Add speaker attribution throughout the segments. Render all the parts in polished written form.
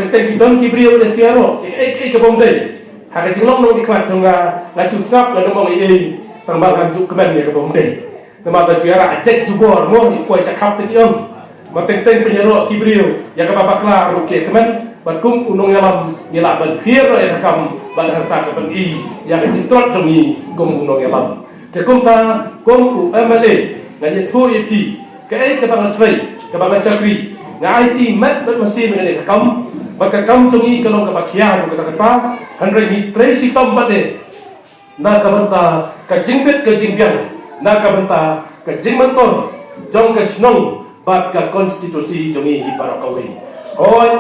Speaker 1: penting kita kibrio le siaro ke bomde ha ke jinglong nong dikmat jonga la chu snap la nomong tambal kan juk kemen ke bomde nama ke siara ajek jubor mo ikoi sakap te tiom ma penting penyero kibrio ya ke babakla ruke kemen batkum unong yalam nyela ban fier ya kam ban harta ke pengi ya ke cintrot jongi gom unong yalam te kum ta gom MLA ngaje thu EP ke bang trei ke bang sakri nga IT mat masih mengenai kam maka kam jongi kalau ke bakian kata kata 100 ni tresi tom bade na ka banta ka jingbet ka jingbiang na ka banta ka jingmantor jong ka snong bat ka konstitusi jongi hi para kawi hoi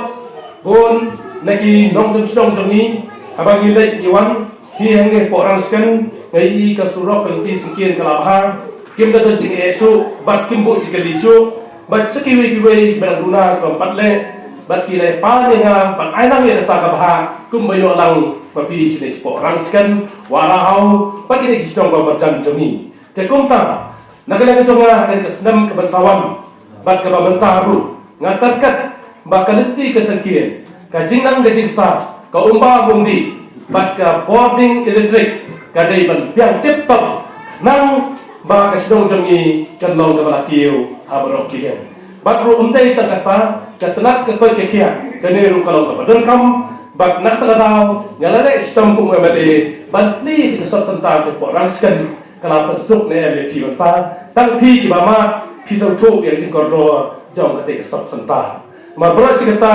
Speaker 1: bon naki nong snong jongi abang ile iwan hi hange porang skan ngai ka surok ka ti singkien kalabha kim da jing esu bat kim bo jikalisu bat sekiwi-kiwi barang guna keempat le bat kile pa nga bat ainang ya ta ka baha kum bayo lang papi sine sport rangskan warahau bat kini kisong ba berjan jongi te kum ta nakala ka jonga ka senam ke bansawan bat ka bentaru ngatarkat ba kaliti ka sangkien ka jingnang ka jingsta ka umba bungdi bat ka boarding electric ka dai ban piang tip top nang ba ka sidong jongi kan long ka balakiu habarok kian batru untai takata katanak ka koy kekia kaneru kalau ka badan kam bat nak takadaw ngalale sistem kung MLA batli ka sot santa ka rangskan kala pasuk ne MLA banta tang pi ki bama pi so thu yang jing kordo jong ka sot santa ma bro sikata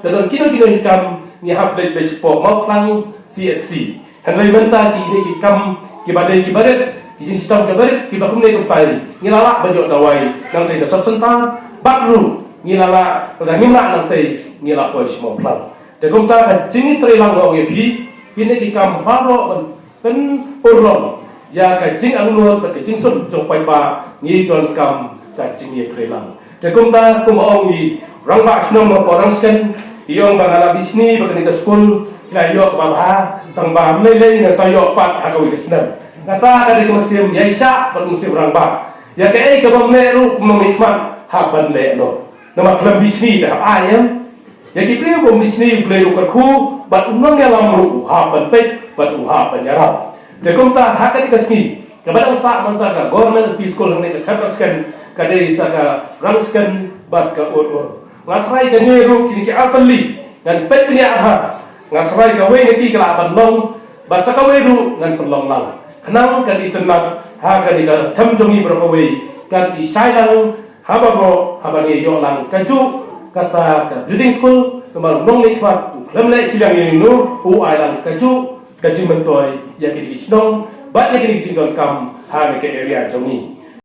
Speaker 1: dalam kino hikam ni hable be sport mau klang CSC hanai banta ki kam ki badet izin sistem kabaret ki bakum ne ko pai ngilala banyo dawai nang te sab senta bakru ngilala pada himla nang te ngila ko simo plan te komta ka jingi trelang ngo ngebi kini ki kam haro pen urlon ya ka jing anglo ka jing sun jong pai ba ngi don kam ka jingi trelang te komta ko ong i rangba snom mo orang sken iyong bangala bisni bakani ka school la yo ka ba tang ba mele na sayo pat akawi kesnam kata dari musim Yaisha pada musim Rangba ya ke ke bamleru memikmat haban leno nama kelam bisni dah ayam ya ki beliau bom bisni beliau kerku bat unang ya lamru haban pet bat haban yarab tekom ta hakat kasni kepada usaha mantaka government school hang ne khatraskan kadai saka rangskan bat ka ur ngatrai ka neru kini ki apali dan pet ni adha ngatrai ka we ne ki kala ban long bat saka weru ngan pelong lang kenang kan itenang ha kan ika tham jongi berkawai kan isailang hababo habangi yolang kaju kata ka building school kemal nong nikmat lemle silang yinu u ailang kaju mentoi ya kini isnong bat ya kini jinggon kam ha ke area jongi